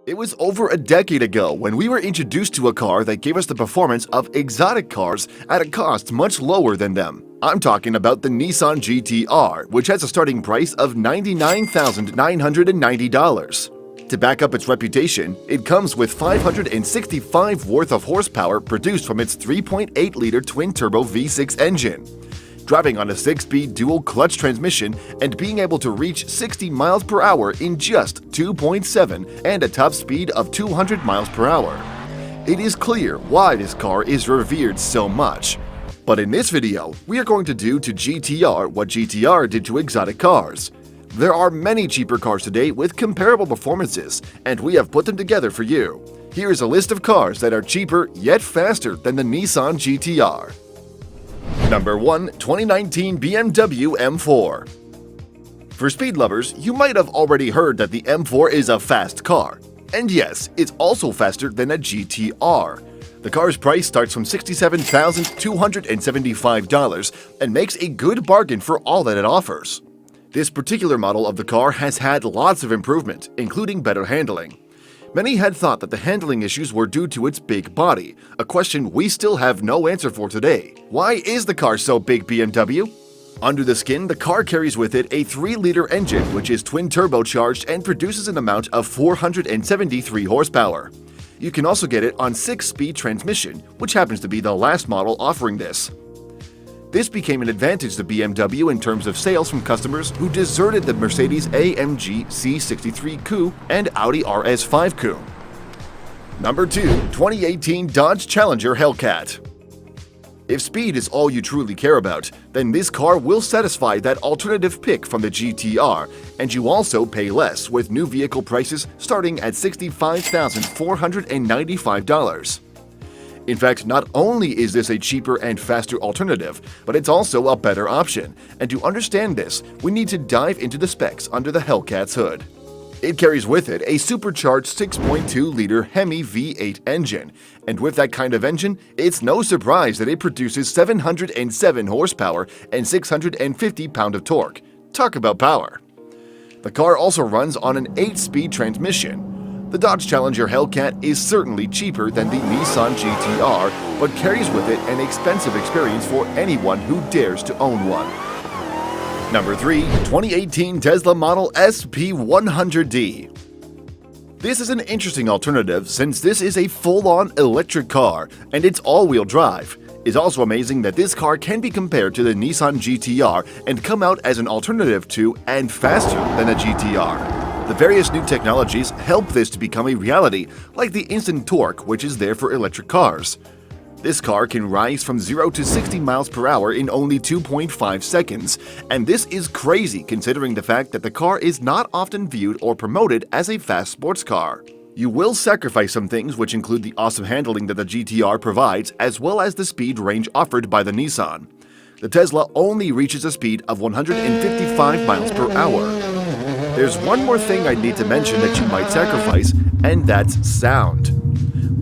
It was over a decade ago when we were introduced to a car that gave us the performance of exotic cars at a cost much lower than them. I'm talking about the Nissan GT-R, which has a starting price of $99,990. To back up its reputation, it comes with 565 worth of horsepower produced from its 3.8-liter twin-turbo V6 engine. Driving on a 6-speed dual-clutch transmission and being able to reach 60 miles per hour in just 2.7 and a top speed of 200 miles per hour. It is clear why this car is revered so much. But in this video, we are going to do to GT-R what GT-R did to exotic cars. There are many cheaper cars today with comparable performances, and we have put them together for you. Here is a list of cars that are cheaper yet faster than the Nissan GT-R. Number 1. 2019 BMW M4. For speed lovers, you might have already heard that the M4 is a fast car. And yes, it's also faster than a GT-R. The car's price starts from $67,275 and makes a good bargain for all that it offers. This particular model of the car has had lots of improvement, including better handling. Many had thought that the handling issues were due to its big body, a question we still have no answer for today. Why is the car so big, BMW? Under the skin, the car carries with it a 3-liter engine which is twin-turbocharged and produces an amount of 473 horsepower. You can also get it on 6-speed transmission, which happens to be the last model offering this. This became an advantage to BMW in terms of sales from customers who deserted the Mercedes-AMG C63 Coupe and Audi RS5 Coupe. Number 2. 2018 Dodge Challenger Hellcat. If speed is all you truly care about, then this car will satisfy that alternative pick from the GT-R, and you also pay less with new vehicle prices starting at $65,495. In fact, not only is this a cheaper and faster alternative, but it's also a better option, and to understand this, we need to dive into the specs under the Hellcat's hood. It carries with it a supercharged 6.2-liter Hemi V8 engine, and with that kind of engine, it's no surprise that it produces 707 horsepower and 650 pound of torque. Talk about power! The car also runs on an 8-speed transmission. The Dodge Challenger Hellcat is certainly cheaper than the Nissan GT-R, but carries with it an expensive experience for anyone who dares to own one. Number 3. 2018 Tesla Model S P100D. This is an interesting alternative since this is a full-on electric car and it's all-wheel drive. It's also amazing that this car can be compared to the Nissan GT-R and come out as an alternative to and faster than a GT-R. The various new technologies help this to become a reality, like the instant torque which is there for electric cars. This car can rise from 0 to 60 miles per hour in only 2.5 seconds, and this is crazy considering the fact that the car is not often viewed or promoted as a fast sports car. You will sacrifice some things which include the awesome handling that the GT-R provides as well as the speed range offered by the Nissan. The Tesla only reaches a speed of 155 miles per hour. There's one more thing I need to mention that you might sacrifice, and that's sound.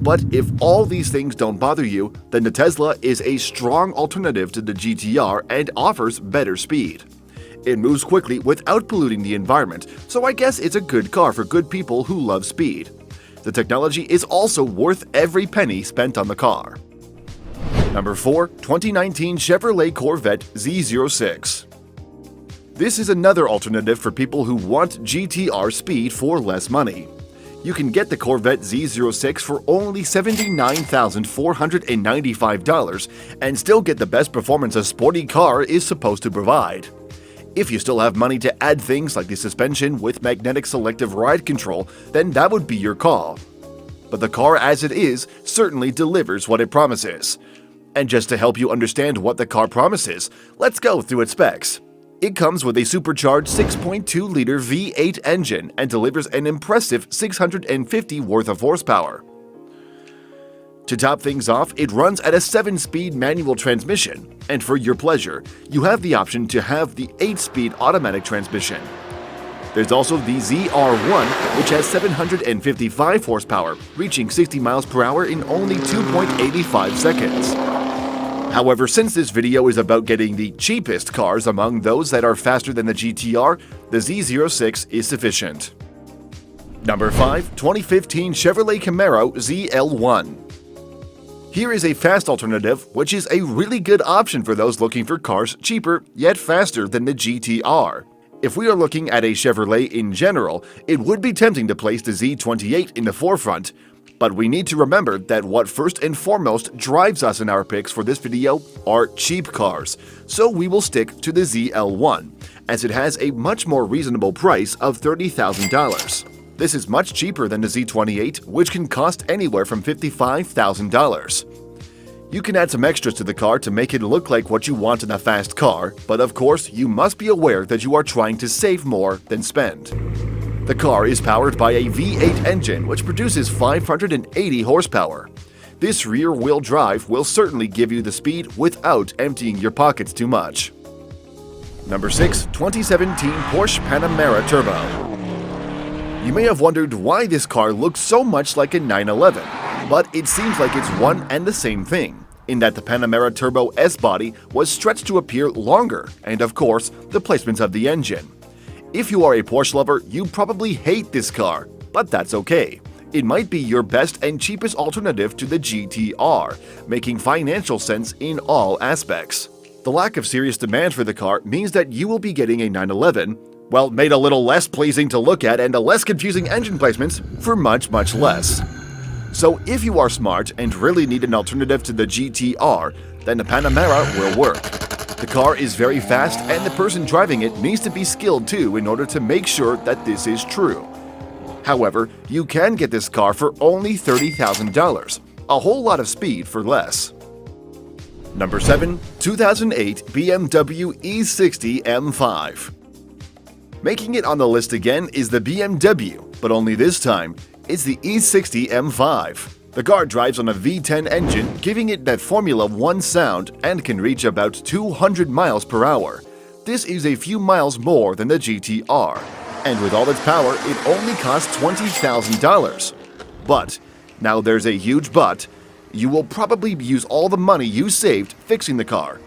But if all these things don't bother you, then the Tesla is a strong alternative to the GT-R and offers better speed. It moves quickly without polluting the environment, so I guess it's a good car for good people who love speed. The technology is also worth every penny spent on the car. Number 4. 2019 Chevrolet Corvette Z06. This is another alternative for people who want GT-R speed for less money. You can get the Corvette Z06 for only $79,495 and still get the best performance a sporty car is supposed to provide. If you still have money to add things like the suspension with magnetic selective ride control, then that would be your call. But the car as it is certainly delivers what it promises. And just to help you understand what the car promises, let's go through its specs. It comes with a supercharged 6.2-liter V8 engine and delivers an impressive 650 worth of horsepower. To top things off, it runs at a 7-speed manual transmission, and for your pleasure, you have the option to have the 8-speed automatic transmission. There's also the ZR1, which has 755 horsepower, reaching 60 miles per hour in only 2.85 seconds. However, since this video is about getting the cheapest cars among those that are faster than the GT-R, the Z06 is sufficient. Number 5. 2015 Chevrolet Camaro ZL1. Here is a fast alternative, which is a really good option for those looking for cars cheaper yet faster than the GT-R. If we are looking at a Chevrolet in general, it would be tempting to place the Z28 in the forefront, but we need to remember that what first and foremost drives us in our picks for this video are cheap cars, so we will stick to the ZL1, as it has a much more reasonable price of $30,000. This is much cheaper than the Z28, which can cost anywhere from $55,000. You can add some extras to the car to make it look like what you want in a fast car, but of course, you must be aware that you are trying to save more than spend. The car is powered by a V8 engine which produces 580 horsepower. This rear-wheel drive will certainly give you the speed without emptying your pockets too much. Number 6. 2017 Porsche Panamera Turbo. You may have wondered why this car looks so much like a 911, but it seems like it's one and the same thing, in that the Panamera Turbo S-body was stretched to appear longer, and of course, the placements of the engine. If you are a Porsche lover, you probably hate this car, but that's okay. It might be your best and cheapest alternative to the GT-R, making financial sense in all aspects. The lack of serious demand for the car means that you will be getting a 911, well, made a little less pleasing to look at and a less confusing engine placements for much less. So if you are smart and really need an alternative to the GT-R, then the Panamera will work. The car is very fast and the person driving it needs to be skilled too in order to make sure that this is true. However, you can get this car for only $30,000, a whole lot of speed for less. Number 7. 2008 BMW E60 M5. Making it on the list again is the BMW, but only this time, it's the E60 M5. The car drives on a V10 engine, giving it that Formula 1 sound and can reach about 200 miles per hour. This is a few miles more than the GT-R, and with all its power, it only costs $20,000. But, now there's a huge but, you will probably use all the money you saved fixing the car.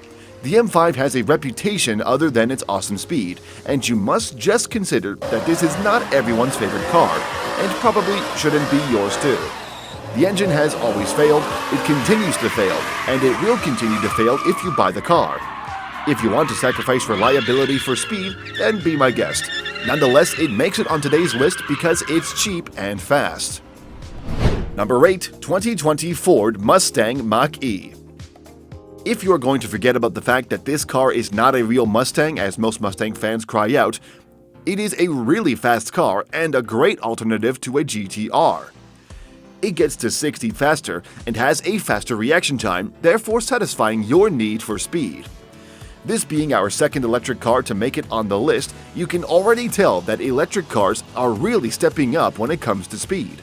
The M5 has a reputation other than its awesome speed, and you must just consider that this is not everyone's favorite car, and probably shouldn't be yours too. The engine has always failed, it continues to fail, and it will continue to fail if you buy the car. If you want to sacrifice reliability for speed, then be my guest. Nonetheless, it makes it on today's list because it's cheap and fast. Number 8. 2020 Ford Mustang Mach-E. If you are going to forget about the fact that this car is not a real Mustang, as most Mustang fans cry out, it is a really fast car and a great alternative to a GT-R. It gets to 60 faster and has a faster reaction time, therefore satisfying your need for speed. This being our second electric car to make it on the list, you can already tell that electric cars are really stepping up when it comes to speed.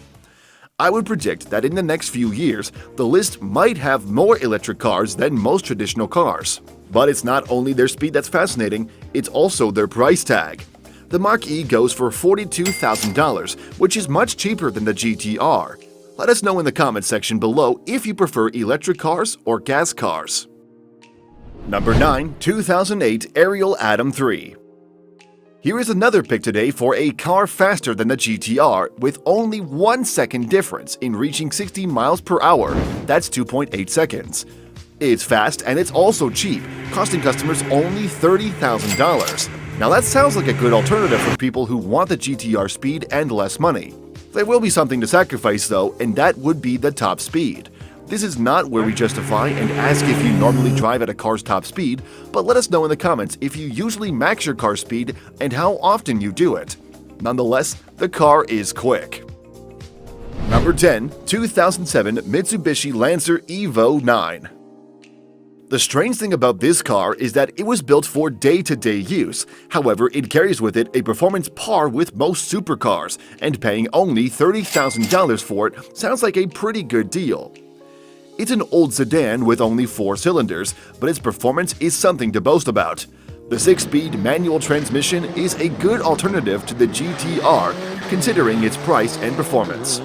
I would predict that in the next few years, the list might have more electric cars than most traditional cars. But it's not only their speed that's fascinating, it's also their price tag. The Mach-E goes for $42,000, which is much cheaper than the GT-R. Let us know in the comments section below if you prefer electric cars or gas cars. Number 9. 2008 Ariel Atom 3. Here is another pick today for a car faster than the GT-R with only 1 second difference in reaching 60 miles per hour, that's 2.8 seconds. It's fast and it's also cheap, costing customers only $30,000. Now that sounds like a good alternative for people who want the GT-R speed and less money. There will be something to sacrifice though, and that would be the top speed. This is not where we justify and ask if you normally drive at a car's top speed, but let us know in the comments if you usually max your car speed and how often you do it. Nonetheless, the car is quick. Number 10. 2007 Mitsubishi Lancer Evo 9. The strange thing about this car is that it was built for day-to-day use. However, it carries with it a performance par with most supercars, and paying only $30,000 for it sounds like a pretty good deal. It's an old sedan with only 4 cylinders, but its performance is something to boast about. The 6-speed manual transmission is a good alternative to the GT-R, considering its price and performance.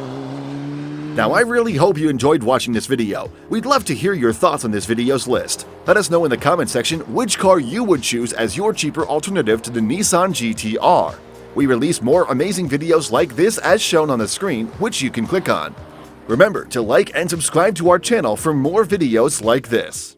Now, I really hope you enjoyed watching this video. We'd love to hear your thoughts on this video's list. Let us know in the comment section which car you would choose as your cheaper alternative to the Nissan GT-R. We release more amazing videos like this as shown on the screen, which you can click on. Remember to like and subscribe to our channel for more videos like this.